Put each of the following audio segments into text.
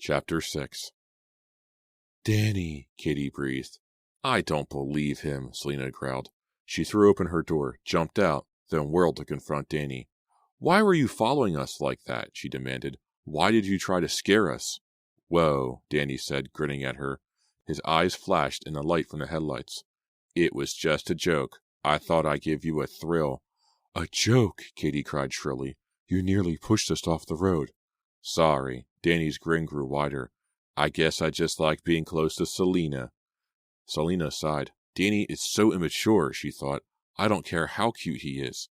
Chapter 6. "Danny," Katie breathed. "I don't believe him," Selena growled. She threw open her door, jumped out, then whirled to confront Danny. "Why were you following us like that?" she demanded. "Why did you try to scare us?" "Whoa," Danny said, grinning at her. His eyes flashed in the light from the headlights. "It was just a joke. I thought I'd give you a thrill." "A joke!" Katie cried shrilly. "You nearly pushed us off the road." "Sorry." Danny's grin grew wider. "I guess I just like being close to Selena." Selena sighed. "Danny is so immature," she thought. "I don't care how cute he is."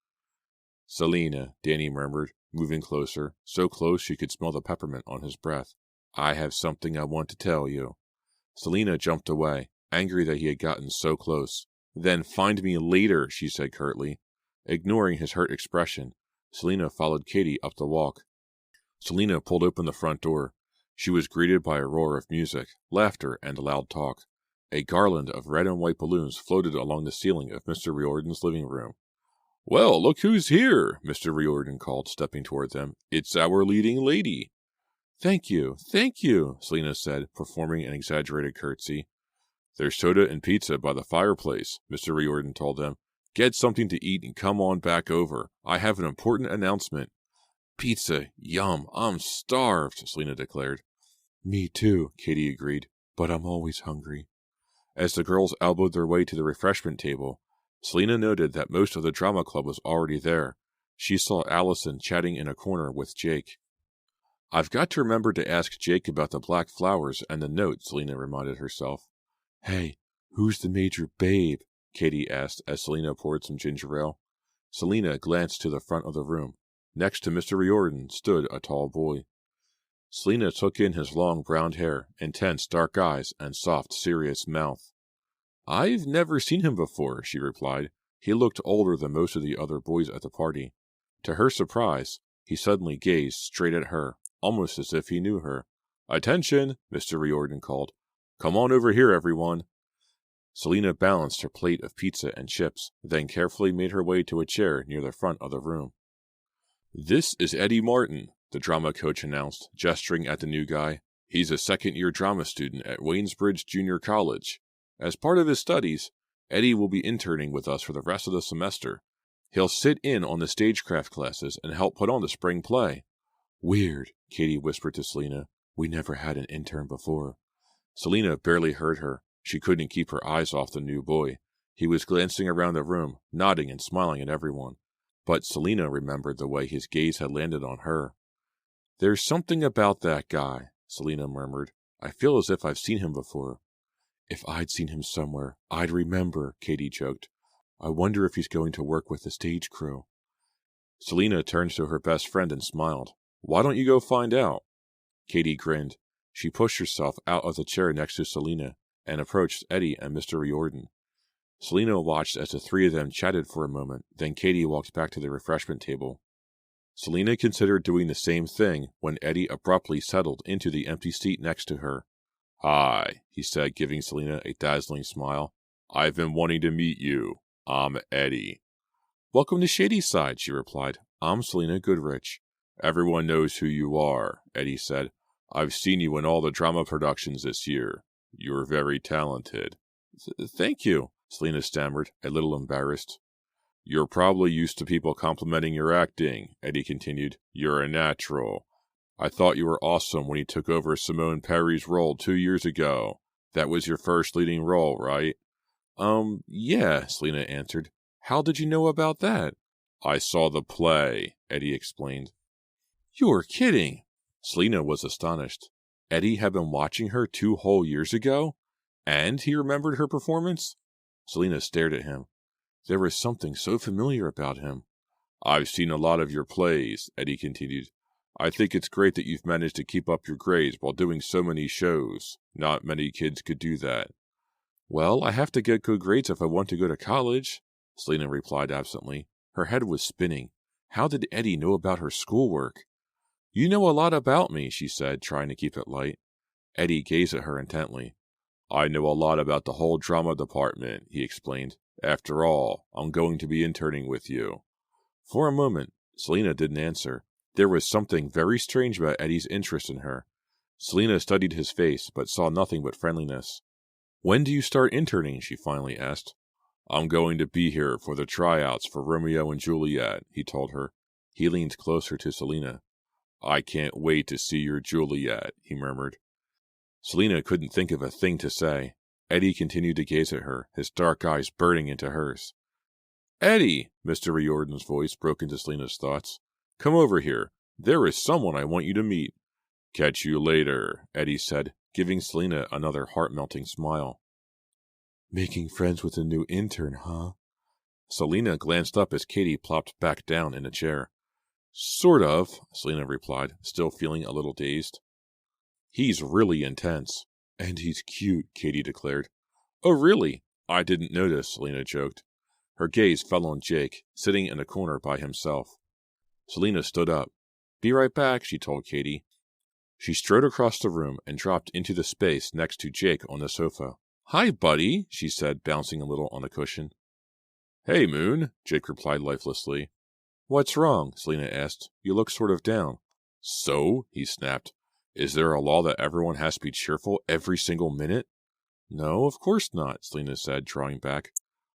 "Selena," Danny murmured, moving closer, so close she could smell the peppermint on his breath. "I have something I want to tell you." Selena jumped away, angry that he had gotten so close. "Then find me later," she said curtly. Ignoring his hurt expression, Selena followed Katie up the walk. Selena pulled open the front door. She was greeted by a roar of music, laughter, and loud talk. A garland of red and white balloons floated along the ceiling of Mr. Riordan's living room. "Well, look who's here," Mr. Riordan called, stepping toward them. "It's our leading lady." Thank you, Selena said, performing an exaggerated curtsy. "There's soda and pizza by the fireplace," Mr. Riordan told them. "Get something to eat and come on back over. I have an important announcement." "Pizza, yum, I'm starved," Selena declared. "Me too," Katie agreed, "but I'm always hungry." As the girls elbowed their way to the refreshment table, Selena noted that most of the drama club was already there. She saw Allison chatting in a corner with Jake. "I've got to remember to ask Jake about the black flowers and the note," Selena reminded herself. "Hey, who's the major babe?" Katie asked as Selena poured some ginger ale. Selena glanced to the front of the room. Next to Mr. Riordan stood a tall boy. Selena took in his long brown hair, intense dark eyes, and soft, serious mouth. "I've never seen him before," she replied. He looked older than most of the other boys at the party. To her surprise, he suddenly gazed straight at her, almost as if he knew her. "Attention!" Mr. Riordan called. "Come on over here, everyone." Selena balanced her plate of pizza and chips, then carefully made her way to a chair near the front of the room. "This is Eddie Martin," the drama coach announced, gesturing at the new guy. "He's a second-year drama student at Waynesbridge Junior College. As part of his studies, Eddie will be interning with us for the rest of the semester. He'll sit in on the stagecraft classes and help put on the spring play." "Weird," Katie whispered to Selena. "We never had an intern before." Selena barely heard her. She couldn't keep her eyes off the new boy. He was glancing around the room, nodding and smiling at everyone. But Selena remembered the way his gaze had landed on her. "There's something about that guy," Selena murmured. "I feel as if I've seen him before." "If I'd seen him somewhere, I'd remember," Katie joked. "I wonder if he's going to work with the stage crew." Selena turned to her best friend and smiled. "Why don't you go find out?" Katie grinned. She pushed herself out of the chair next to Selena and approached Eddie and Mr. Riordan. Selena watched as the three of them chatted for a moment, then Katie walked back to the refreshment table. Selena considered doing the same thing when Eddie abruptly settled into the empty seat next to her. "Hi," he said, giving Selena a dazzling smile. "I've been wanting to meet you. I'm Eddie." "Welcome to Shadyside," she replied. "I'm Selena Goodrich." "Everyone knows who you are," Eddie said. "I've seen you in all the drama productions this year. You're very talented." Thank you," Selena stammered, a little embarrassed. "You're probably used to people complimenting your acting," Eddie continued. "You're a natural. I thought you were awesome when you took over Simone Perry's role 2 years ago. That was your first leading role, right?" Yeah," Selena answered. "How did you know about that?" "I saw the play," Eddie explained. "You're kidding!" Selena was astonished. Eddie had been watching her 2 whole years ago? And he remembered her performance? Selena stared at him. There was something so familiar about him. "I've seen a lot of your plays," Eddie continued. "I think it's great that you've managed to keep up your grades while doing so many shows. Not many kids could do that." "Well, I have to get good grades if I want to go to college," Selena replied absently. Her head was spinning. How did Eddie know about her schoolwork? "You know a lot about me," she said, trying to keep it light. Eddie gazed at her intently. "I know a lot about the whole drama department," he explained. "After all, I'm going to be interning with you." For a moment, Selena didn't answer. There was something very strange about Eddie's interest in her. Selina studied his face, but saw nothing but friendliness. When do you start interning? She finally asked. I'm going to be here for the tryouts for Romeo and Juliet, he told her. He leaned closer to Selina. I can't wait to see your Juliet, he murmured. Selina couldn't think of a thing to say. Eddie continued to gaze at her, his dark eyes burning into hers. Eddie, Mr. Riordan's voice broke into Selina's thoughts. Come over here. There is someone I want you to meet. Catch you later, Eddie said, giving Selina another heart-melting smile. Making friends with a new intern, huh? Selina glanced up as Katie plopped back down in a chair. Sort of, Selina replied, still feeling a little dazed. He's really intense. And he's cute, Katie declared. Oh, really? I didn't notice, Selina joked. Her gaze fell on Jake, sitting in a corner by himself. Selina stood up. Be right back, she told Katie. She strode across the room and dropped into the space next to Jake on the sofa. Hi, buddy, she said, bouncing a little on the cushion. Hey, Moon, Jake replied lifelessly. What's wrong? Selina asked. You look sort of down. So? He snapped. Is there a law that everyone has to be cheerful every single minute? No, of course not, Selina said, drawing back.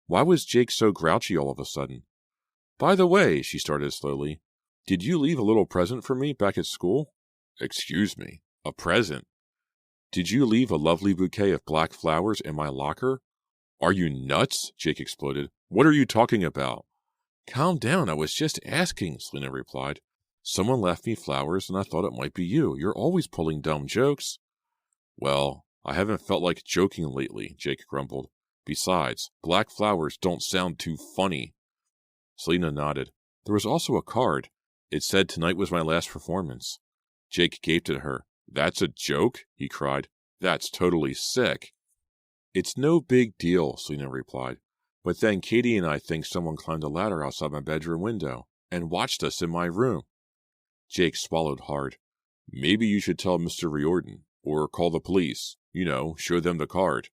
Why was Jake so grouchy all of a sudden? By the way, she started slowly, did you leave a little present for me back at school? Excuse me, a present? Did you leave a lovely bouquet of black flowers in my locker? Are you nuts? Jake exploded. What are you talking about? Calm down, I was just asking, Selina replied. Someone left me flowers and I thought it might be you. You're always pulling dumb jokes. Well, I haven't felt like joking lately, Jake grumbled. Besides, black flowers don't sound too funny. Selina nodded. There was also a card. It said tonight was my last performance. Jake gaped at her. That's a joke? He cried. That's totally sick. It's no big deal, Selina replied. But then Katie and I think someone climbed a ladder outside my bedroom window and watched us in my room. Jake swallowed hard. Maybe you should tell Mr. Riordan, or call the police. You know, show them the card.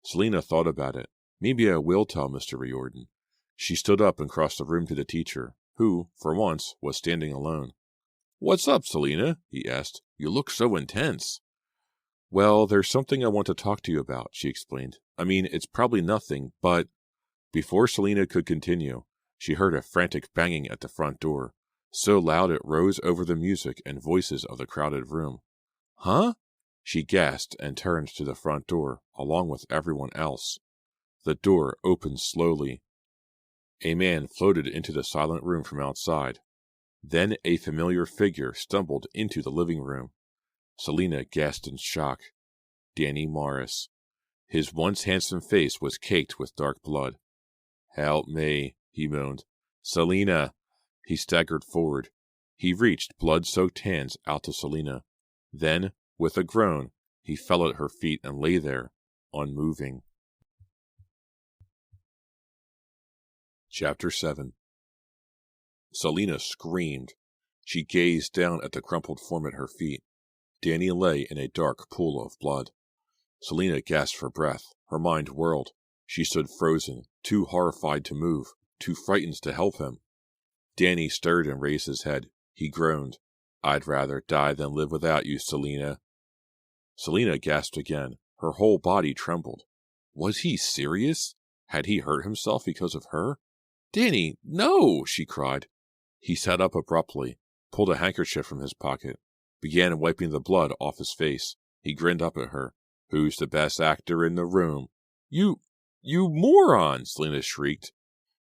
Selina thought about it. Maybe I will tell Mr. Riordan. She stood up and crossed the room to the teacher, who, for once, was standing alone. What's up, Selina? He asked. You look so intense. Well, there's something I want to talk to you about, she explained. I mean, it's probably nothing, but... Before Selina could continue, she heard a frantic banging at the front door, so loud it rose over the music and voices of the crowded room. Huh? She gasped and turned to the front door, along with everyone else. The door opened slowly. A man floated into the silent room from outside. Then a familiar figure stumbled into the living room. Selina gasped in shock. Danny Morris. His once handsome face was caked with dark blood. Help me, he moaned. Selina! He staggered forward. He reached blood-soaked hands out to Selina. Then, with a groan, he fell at her feet and lay there, unmoving. Chapter 7. Selina screamed. She gazed down at the crumpled form at her feet. Danny lay in a dark pool of blood. Selina gasped for breath. Her mind whirled. She stood frozen, too horrified to move, too frightened to help him. Danny stirred and raised his head. He groaned. I'd rather die than live without you, Selina. Selina gasped again. Her whole body trembled. Was he serious? Had he hurt himself because of her? Danny, no! She cried. He sat up abruptly, pulled a handkerchief from his pocket, began wiping the blood off his face. He grinned up at her. Who's the best actor in the room? You moron! Selina shrieked.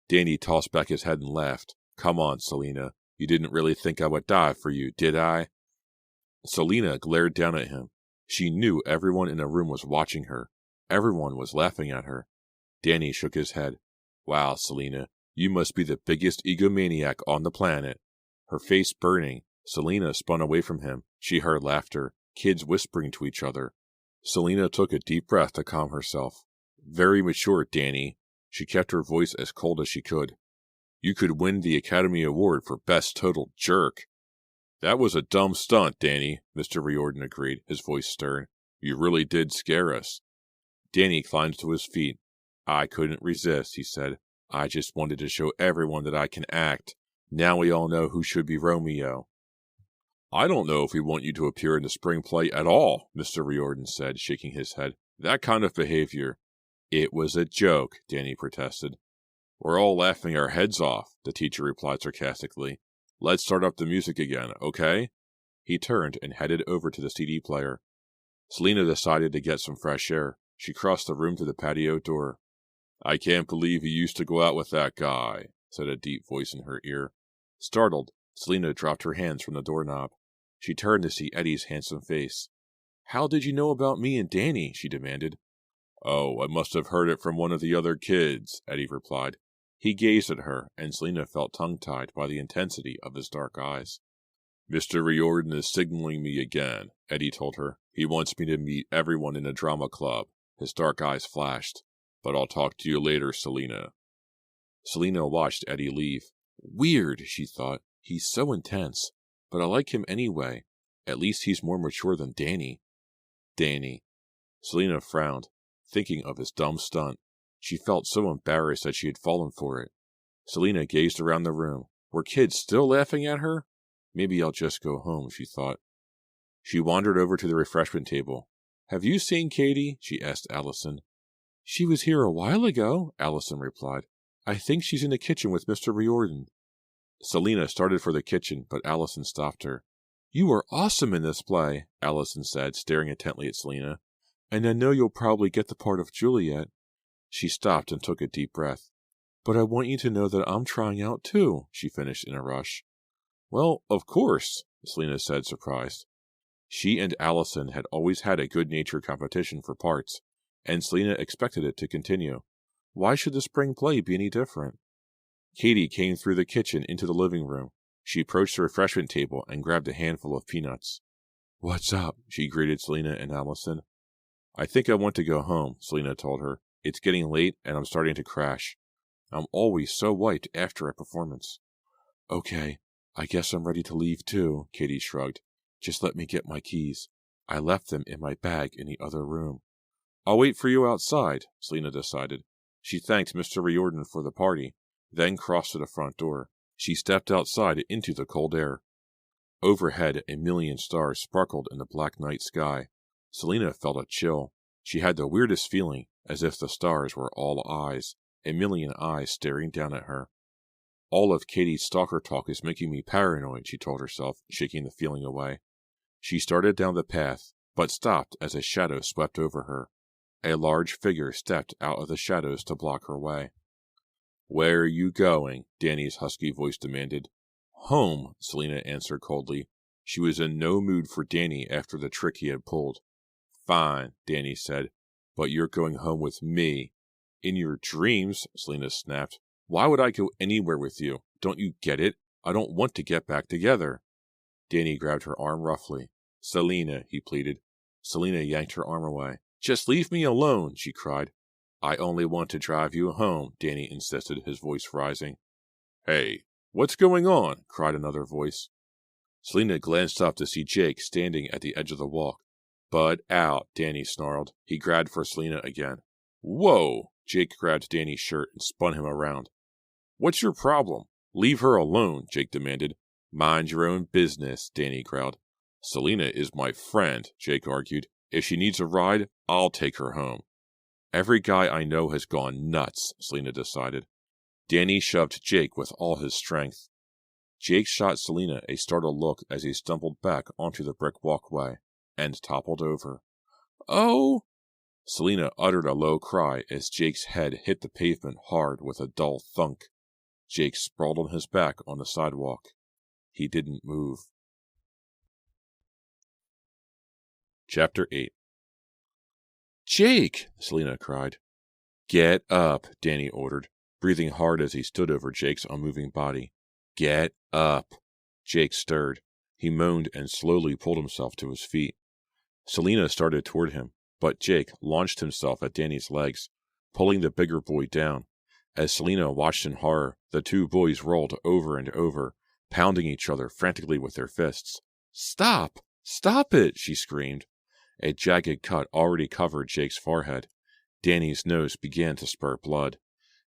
Danny tossed back his head and laughed. Come on, Selina. You didn't really think I would die for you, did I? Selina glared down at him. She knew everyone in the room was watching her. Everyone was laughing at her. Danny shook his head. Wow, Selina, you must be the biggest egomaniac on the planet. Her face burning, Selina spun away from him. She heard laughter, kids whispering to each other. Selina took a deep breath to calm herself. Very mature, Danny. She kept her voice as cold as she could. You could win the Academy Award for Best Total Jerk. That was a dumb stunt, Danny, Mr. Riordan agreed, his voice stern. You really did scare us. Danny climbed to his feet. I couldn't resist, he said. I just wanted to show everyone that I can act. Now we all know who should be Romeo. I don't know if we want you to appear in the spring play at all, Mr. Riordan said, shaking his head. That kind of behavior. It was a joke, Danny protested. We're all laughing our heads off, the teacher replied sarcastically. Let's start up the music again, okay? He turned and headed over to the CD player. Selina decided to get some fresh air. She crossed the room to the patio door. I can't believe you used to go out with that guy, said a deep voice in her ear. Startled, Selina dropped her hands from the doorknob. She turned to see Eddie's handsome face. How did you know about me and Danny? She demanded. Oh, I must have heard it from one of the other kids, Eddie replied. He gazed at her, and Selina felt tongue-tied by the intensity of his dark eyes. Mr. Riordan is signaling me again, Eddie told her. He wants me to meet everyone in a drama club. His dark eyes flashed. But I'll talk to you later, Selina. Selina watched Eddie leave. Weird, she thought. He's so intense. But I like him anyway. At least he's more mature than Danny. Danny. Selina frowned, thinking of his dumb stunt. She felt so embarrassed that she had fallen for it. Selina gazed around the room. Were kids still laughing at her? Maybe I'll just go home, she thought. She wandered over to the refreshment table. Have you seen Katie? She asked Allison. She was here a while ago, Allison replied. I think she's in the kitchen with Mr. Riordan. Selina started for the kitchen, but Allison stopped her. You are awesome in this play, Allison said, staring intently at Selina. And I know you'll probably get the part of Juliet. She stopped and took a deep breath. But I want you to know that I'm trying out too, she finished in a rush. Well, of course, Selina said, surprised. She and Allison had always had a good-natured competition for parts, and Selina expected it to continue. Why should the spring play be any different? Katie came through the kitchen into the living room. She approached the refreshment table and grabbed a handful of peanuts. What's up? She greeted Selina and Allison. I think I want to go home, Selina told her. It's getting late and I'm starting to crash. I'm always so wiped after a performance. Okay, I guess I'm ready to leave too, Katie shrugged. Just let me get my keys. I left them in my bag in the other room. I'll wait for you outside, Selina decided. She thanked Mr. Riordan for the party, then crossed to the front door. She stepped outside into the cold air. Overhead, a million stars sparkled in the black night sky. Selina felt a chill. She had the weirdest feeling, as if the stars were all eyes, a million eyes staring down at her. All of Katie's stalker talk is making me paranoid, she told herself, shaking the feeling away. She started down the path, but stopped as a shadow swept over her. A large figure stepped out of the shadows to block her way. Where are you going? Danny's husky voice demanded. Home, Selina answered coldly. She was in no mood for Danny after the trick he had pulled. Fine, Danny said, but you're going home with me. In your dreams, Selina snapped. Why would I go anywhere with you? Don't you get it? I don't want to get back together. Danny grabbed her arm roughly. Selina, he pleaded. Selina yanked her arm away. Just leave me alone, she cried. I only want to drive you home, Danny insisted, his voice rising. Hey, what's going on? Cried another voice. Selina glanced up to see Jake standing at the edge of the walk. Bud out, Danny snarled. He grabbed for Selina again. Whoa! Jake grabbed Danny's shirt and spun him around. What's your problem? Leave her alone, Jake demanded. Mind your own business, Danny growled. Selina is my friend, Jake argued. If she needs a ride, I'll take her home. Every guy I know has gone nuts, Selina decided. Danny shoved Jake with all his strength. Jake shot Selina a startled look as he stumbled back onto the brick walkway and toppled over. Oh! Selina uttered a low cry as Jake's head hit the pavement hard with a dull thunk. Jake sprawled on his back on the sidewalk. He didn't move. Chapter 8. Jake! Selina cried. Get up, Danny ordered, breathing hard as he stood over Jake's unmoving body. Get up. Jake stirred. He moaned and slowly pulled himself to his feet. Selina started toward him, but Jake launched himself at Danny's legs, pulling the bigger boy down. As Selina watched in horror, the two boys rolled over and over, pounding each other frantically with their fists. Stop! Stop it! She screamed. A jagged cut already covered Jake's forehead. Danny's nose began to spurt blood.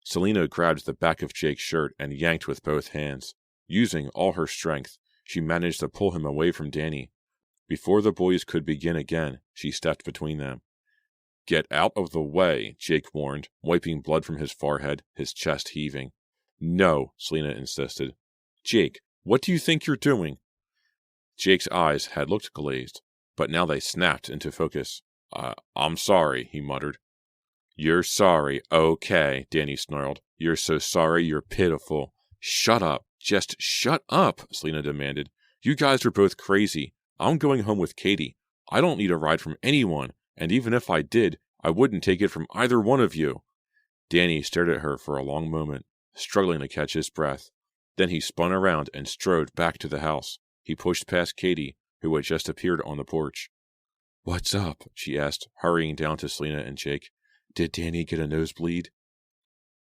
Selina grabbed the back of Jake's shirt and yanked with both hands. Using all her strength, She managed to pull him away from Danny. Before the boys could begin again, she stepped between them. "Get out of the way," Jake warned, wiping blood from his forehead, his chest heaving. "No," Selena insisted. "Jake, what do you think you're doing?" Jake's eyes had looked glazed, but now they snapped into focus. I'm sorry," he muttered. "You're sorry, okay," Danny snarled. "You're so sorry you're pitiful." "Shut up. Just shut up," Selena demanded. "You guys are both crazy. I'm going home with Katie. I don't need a ride from anyone, and even if I did, I wouldn't take it from either one of you." Danny stared at her for a long moment, struggling to catch his breath. Then he spun around and strode back to the house. He pushed past Katie, who had just appeared on the porch. "What's up?" she asked, hurrying down to Selena and Jake. "Did Danny get a nosebleed?"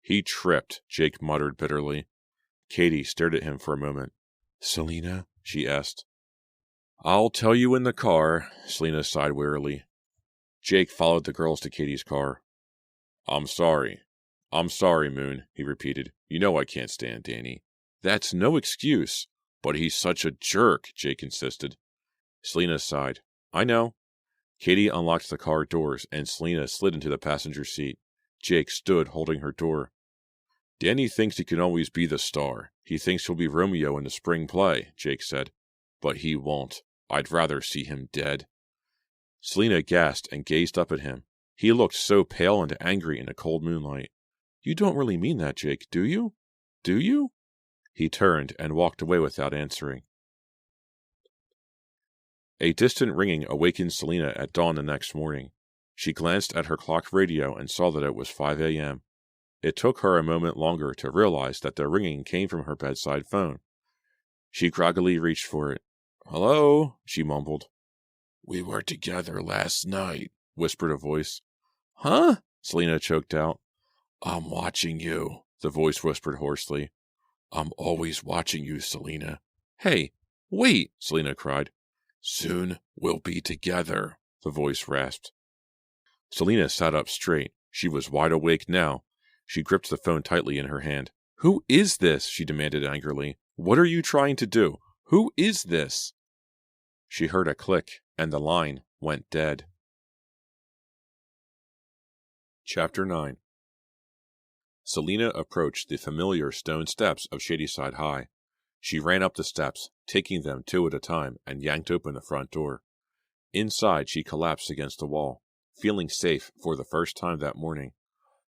"He tripped," Jake muttered bitterly. Katie stared at him for a moment. "Selena?" she asked. "I'll tell you in the car," Selena sighed wearily. Jake followed the girls to Katie's car. I'm sorry, Moon," he repeated. "You know I can't stand Danny." "That's no excuse." "But he's such a jerk," Jake insisted. Selena sighed. "I know." Katie unlocked the car doors, and Selena slid into the passenger seat. Jake stood holding her door. "Danny thinks he can always be the star. He thinks he'll be Romeo in the spring play," Jake said. "But he won't. I'd rather see him dead." Selena gasped and gazed up at him. He looked so pale and angry in the cold moonlight. "You don't really mean that, Jake, do you? Do you?" He turned and walked away without answering. A distant ringing awakened Selena at dawn the next morning. She glanced at her clock radio and saw that it was 5 a.m. It took her a moment longer to realize that the ringing came from her bedside phone. She groggily reached for it. "Hello?" she mumbled. "We were together last night," whispered a voice. "Huh?" Selena choked out. "I'm watching you," the voice whispered hoarsely. "I'm always watching you, Selena." "Hey, wait!" Selena cried. "Soon we'll be together," the voice rasped. Selena sat up straight. She was wide awake now. She gripped the phone tightly in her hand. "Who is this?" she demanded angrily. "What are you trying to do? Who is this?" She heard a click, and the line went dead. Chapter 9. Selena approached the familiar stone steps of Shadyside High. She ran up the steps, taking them two at a time, and yanked open the front door. Inside, she collapsed against the wall, feeling safe for the first time that morning.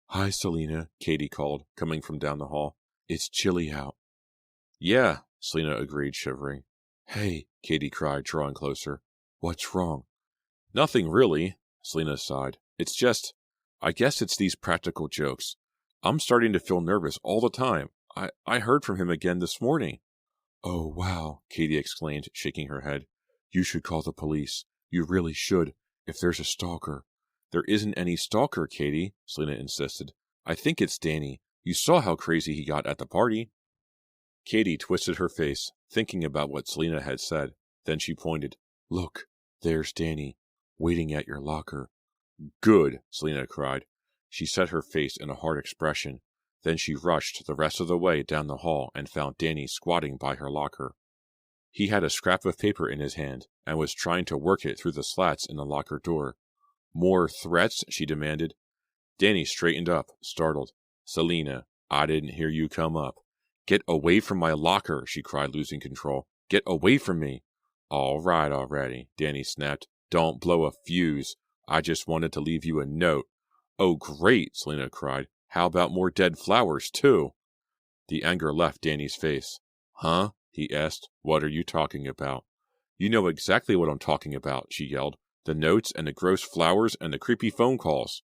"Hi, Selena," Katie called, coming from down the hall. "It's chilly out." "Yeah," Selena agreed, shivering. "Hey," Katie cried, drawing closer. "What's wrong?" "Nothing really," Selena sighed. "It's just, I guess it's these practical jokes. I'm starting to feel nervous all the time. I heard from him again this morning." "Oh, wow," Katie exclaimed, shaking her head. "You should call the police. You really should, if there's a stalker." "There isn't any stalker, Katie," Selena insisted. "I think it's Danny. You saw how crazy he got at the party." Katie twisted her face, thinking about what Selena had said. Then she pointed. "Look, there's Danny, waiting at your locker." "Good," Selena cried. She set her face in a hard expression. Then she rushed the rest of the way down the hall and found Danny squatting by her locker. He had a scrap of paper in his hand and was trying to work it through the slats in the locker door. "More threats?" she demanded. Danny straightened up, startled. "Selena, I didn't hear you come up." "Get away from my locker," she cried, losing control. "Get away from me." "All right already," Danny snapped. "Don't blow a fuse. I just wanted to leave you a note." "Oh, great," Selena cried. "How about more dead flowers, too?" The anger left Danny's face. "Huh?" he asked. "What are you talking about?" "You know exactly what I'm talking about," she yelled. "The notes and the gross flowers and the creepy phone calls."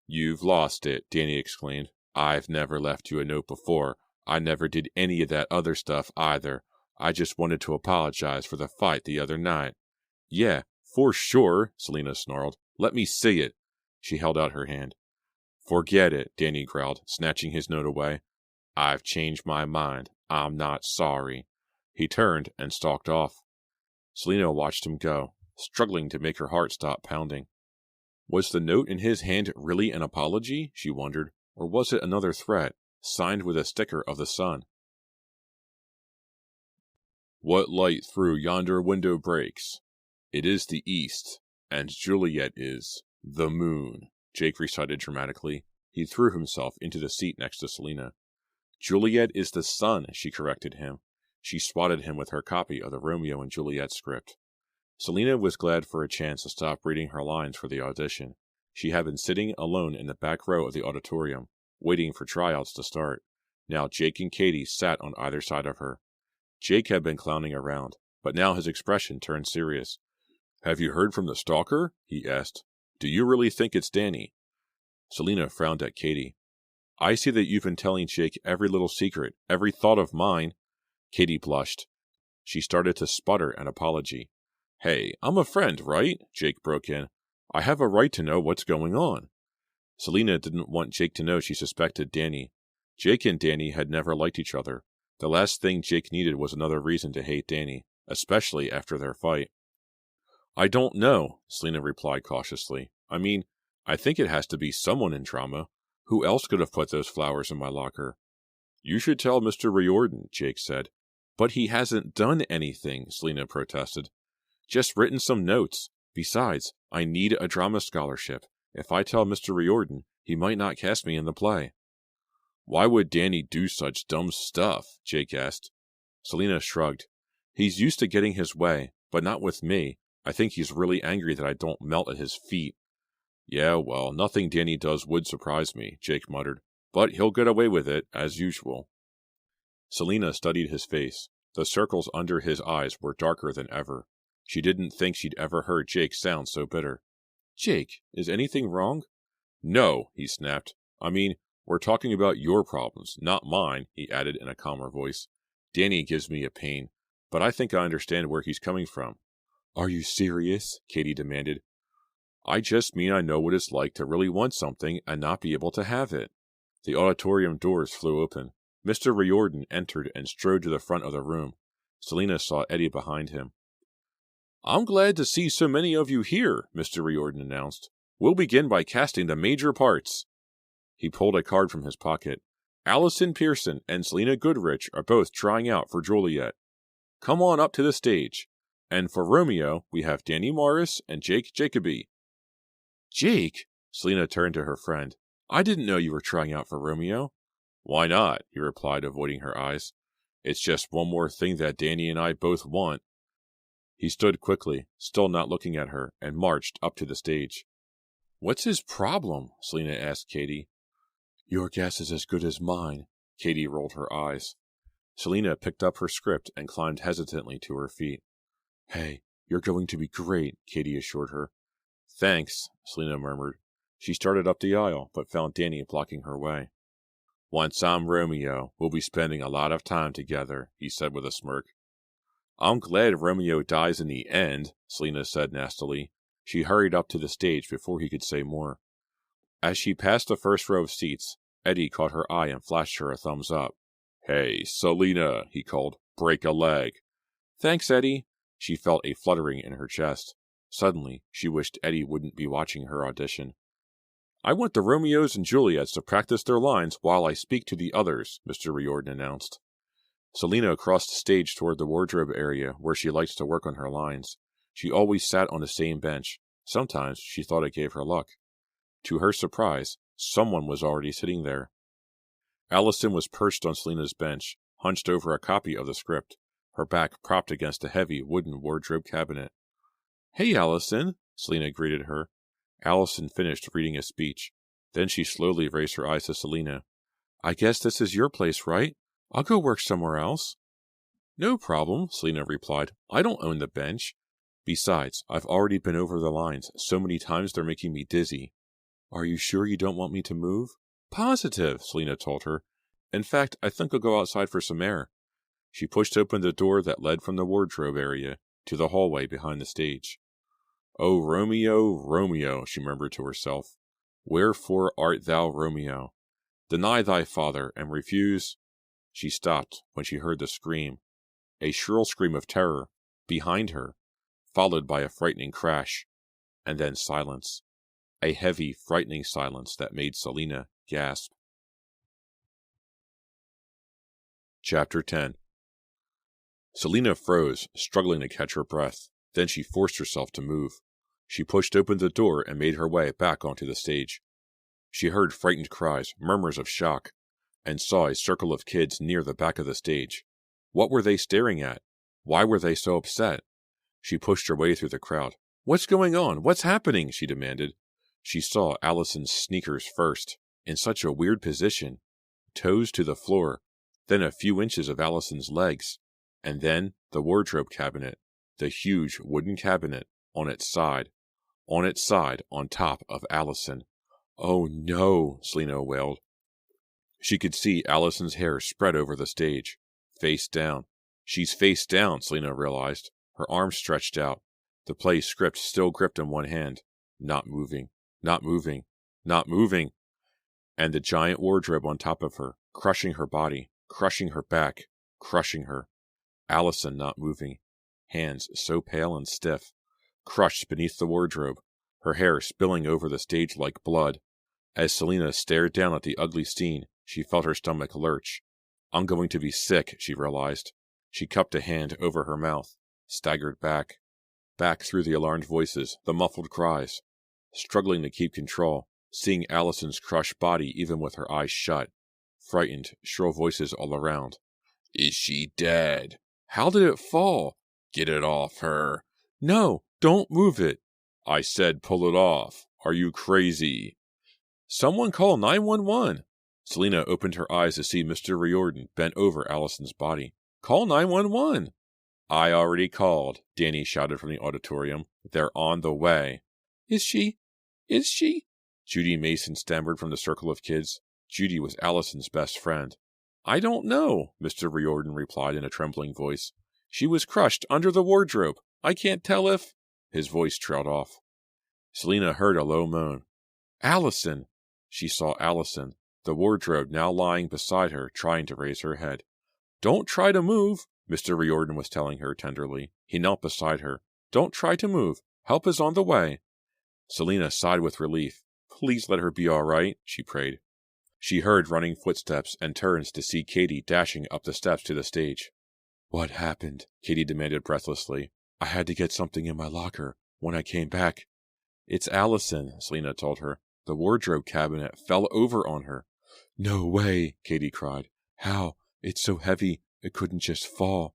"You've lost it," Danny exclaimed. "I've never left you a note before. I never did any of that other stuff either. I just wanted to apologize for the fight the other night." "Yeah, for sure," Selena snarled. "Let me see it." She held out her hand. "Forget it," Danny growled, snatching his note away. "I've changed my mind. I'm not sorry." He turned and stalked off. Selena watched him go, struggling to make her heart stop pounding. Was the note in his hand really an apology, she wondered, or was it another threat, signed with a sticker of the sun? What light through yonder window breaks? It is the east, and Juliet is the moon, Jake recited dramatically. He threw himself into the seat next to Selina. Juliet is the sun, she corrected him. She swatted him with her copy of the Romeo and Juliet script. Selina was glad for a chance to stop reading her lines for the audition. She had been sitting alone in the back row of the auditorium, waiting for tryouts to start. Now Jake and Katie sat on either side of her. Jake had been clowning around, but now his expression turned serious. "Have you heard from the stalker?" he asked. "Do you really think it's Danny?" Selina frowned at Katie. "I see that you've been telling Jake every little secret, every thought of mine." Katie blushed. She started to sputter an apology. "Hey, I'm a friend, right?" Jake broke in. "I have a right to know what's going on." Selina didn't want Jake to know she suspected Danny. Jake and Danny had never liked each other. The last thing Jake needed was another reason to hate Danny, especially after their fight. "I don't know," Selina replied cautiously. I think it has to be someone in drama. Who else could have put those flowers in my locker?" "You should tell Mr. Riordan," Jake said. "But he hasn't done anything," Selina protested. "Just written some notes. Besides, I need a drama scholarship. If I tell Mr. Riordan, he might not cast me in the play." "Why would Danny do such dumb stuff?" Jake asked. Selina shrugged. "He's used to getting his way, but not with me. I think he's really angry that I don't melt at his feet." "Yeah, well, nothing Danny does would surprise me," Jake muttered. "But he'll get away with it, as usual." Selina studied his face. The circles under his eyes were darker than ever. She didn't think she'd ever heard Jake sound so bitter. "Jake, is anything wrong?" "No," he snapped. We're talking about your problems, not mine," he added in a calmer voice. "Danny gives me a pain, but I think I understand where he's coming from." "Are you serious?" Katie demanded. "I just mean I know what it's like to really want something and not be able to have it." The auditorium doors flew open. Mr. Riordan entered and strode to the front of the room. Selina saw Eddie behind him. "I'm glad to see so many of you here," Mr. Riordan announced. "We'll begin by casting the major parts." He pulled a card from his pocket. "Allison Pearson and Selina Goodrich are both trying out for Juliet. Come on up to the stage. And for Romeo, we have Danny Morris and Jake Jacoby." "Jake?" Selina turned to her friend. "I didn't know you were trying out for Romeo." "Why not?" he replied, avoiding her eyes. "It's just one more thing that Danny and I both want." He stood quickly, still not looking at her, and marched up to the stage. "What's his problem?" Selina asked Katie. "Your guess is as good as mine." Katie rolled her eyes. Selina picked up her script and climbed hesitantly to her feet. "Hey, you're going to be great," Katie assured her. "Thanks," Selina murmured. She started up the aisle, but found Danny blocking her way. "Once I'm Romeo, we'll be spending a lot of time together," he said with a smirk. "I'm glad Romeo dies in the end," Selina said nastily. She hurried up to the stage before he could say more. As she passed the first row of seats, Eddie caught her eye and flashed her a thumbs up. "Hey, Selina," he called. "Break a leg." "Thanks, Eddie." She felt a fluttering in her chest. Suddenly, she wished Eddie wouldn't be watching her audition. "I want the Romeos and Juliets to practice their lines while I speak to the others," Mr. Riordan announced. Selina crossed the stage toward the wardrobe area where she liked to work on her lines. She always sat on the same bench. Sometimes she thought it gave her luck. To her surprise, someone was already sitting there. Allison was perched on Selina's bench, hunched over a copy of the script, her back propped against a heavy wooden wardrobe cabinet. "Hey, Allison," Selina greeted her. Allison finished reading a speech. Then she slowly raised her eyes to Selina. "I guess this is your place, right? I'll go work somewhere else." "No problem," Selina replied. "I don't own the bench. Besides, I've already been over the lines so many times they're making me dizzy." "Are you sure you don't want me to move?" "Positive," Selina told her. "In fact, I think I'll go outside for some air." She pushed open the door that led from the wardrobe area to the hallway behind the stage. "Oh, Romeo, Romeo," she murmured to herself. "Wherefore art thou Romeo? Deny thy father, and refuse—" She stopped when she heard the scream. A shrill scream of terror, behind her, followed by a frightening crash, and then silence. A heavy, frightening silence that made Selina gasp. Chapter 10. Selina froze, struggling to catch her breath. Then she forced herself to move. She pushed open the door and made her way back onto the stage. She heard frightened cries, murmurs of shock, and saw a circle of kids near the back of the stage. What were they staring at? Why were they so upset? She pushed her way through the crowd. "What's going on? What's happening?" she demanded. She saw Allison's sneakers first, in such a weird position, toes to the floor, then a few inches of Allison's legs, and then the wardrobe cabinet, the huge wooden cabinet, on its side, on top of Allison. "Oh no," Selina wailed. She could see Allison's hair spread over the stage, face down. She's face down, Selina realized, her arms stretched out, the play script still gripped in one hand, not moving, not moving, not moving, and the giant wardrobe on top of her, crushing her body, crushing her back, crushing her. Allison not moving, hands so pale and stiff, crushed beneath the wardrobe, her hair spilling over the stage like blood. As Selina stared down at the ugly scene, she felt her stomach lurch. I'm going to be sick, she realized. She cupped a hand over her mouth, staggered back through the alarmed voices, the muffled cries, struggling to keep control, seeing Allison's crushed body even with her eyes shut, frightened, shrill voices all around. "Is she dead? How did it fall? Get it off her. No, don't move it. I said pull it off. Are you crazy? Someone call 911. Selina opened her eyes to see Mr. Riordan bent over Allison's body. Call 911. I already called, Danny shouted from the auditorium. They're on the way. Is she? Judy Mason stammered from the circle of kids. Judy was Allison's best friend. I don't know, Mr. Riordan replied in a trembling voice. She was crushed under the wardrobe. I can't tell if... His voice trailed off. Selina heard a low moan. Allison! She saw Allison, the wardrobe now lying beside her, trying to raise her head. Don't try to move, Mr. Riordan was telling her tenderly. He knelt beside her. Don't try to move. Help is on the way. Selina sighed with relief. Please let her be all right, she prayed. She heard running footsteps and turns to see Katie dashing up the steps to the stage. What happened? Katie demanded breathlessly. I had to get something in my locker. When I came back... It's Allison, Selina told her. The wardrobe cabinet fell over on her. No way, Katie cried. How? It's so heavy, it couldn't just fall.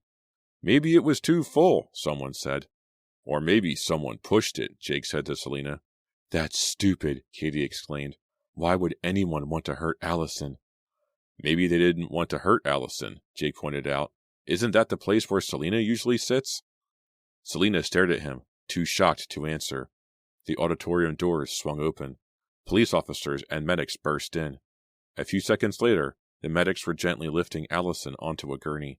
Maybe it was too full, someone said. Or maybe someone pushed it, Jake said to Selina. That's stupid, Katie exclaimed. Why would anyone want to hurt Allison? Maybe they didn't want to hurt Allison, Jake pointed out. Isn't that the place where Selina usually sits? Selina stared at him, too shocked to answer. The auditorium doors swung open. Police officers and medics burst in. A few seconds later, the medics were gently lifting Allison onto a gurney.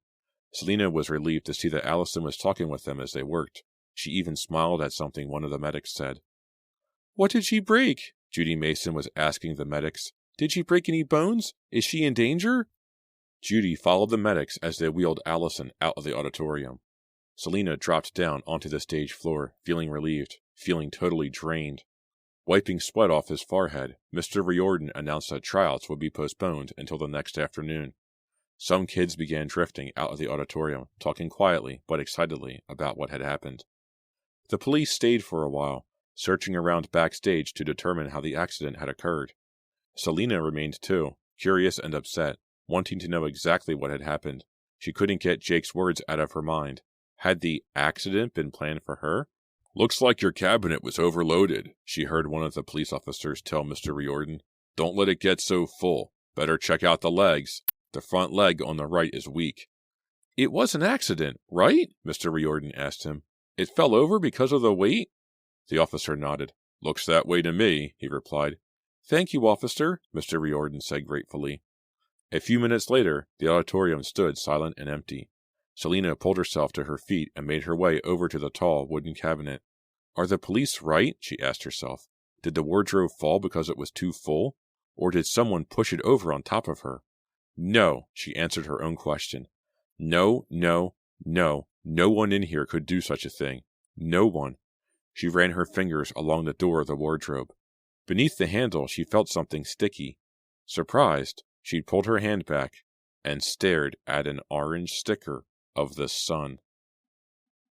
Selina was relieved to see that Allison was talking with them as they worked. She even smiled at something one of the medics said. What did she break? Judy Mason was asking the medics. Did she break any bones? Is she in danger? Judy followed the medics as they wheeled Allison out of the auditorium. Selina dropped down onto the stage floor, feeling relieved, feeling totally drained. Wiping sweat off his forehead, Mr. Riordan announced that tryouts would be postponed until the next afternoon. Some kids began drifting out of the auditorium, talking quietly but excitedly about what had happened. The police stayed for a while, searching around backstage to determine how the accident had occurred. Selina remained too, curious and upset, wanting to know exactly what had happened. She couldn't get Jake's words out of her mind. Had the accident been planned for her? Looks like your cabinet was overloaded, she heard one of the police officers tell Mr. Riordan. Don't let it get so full. Better check out the legs. The front leg on the right is weak. It was an accident, right? Mr. Riordan asked him. It fell over because of the weight? The officer nodded. Looks that way to me, he replied. Thank you, officer, Mr. Riordan said gratefully. A few minutes later, the auditorium stood silent and empty. Selina pulled herself to her feet and made her way over to the tall wooden cabinet. Are the police right? She asked herself. Did the wardrobe fall because it was too full? Or did someone push it over on top of her? No, she answered her own question. No one in here could do such a thing. No one. She ran her fingers along the door of the wardrobe. Beneath the handle, she felt something sticky. Surprised, she pulled her hand back and stared at an orange sticker of the sun.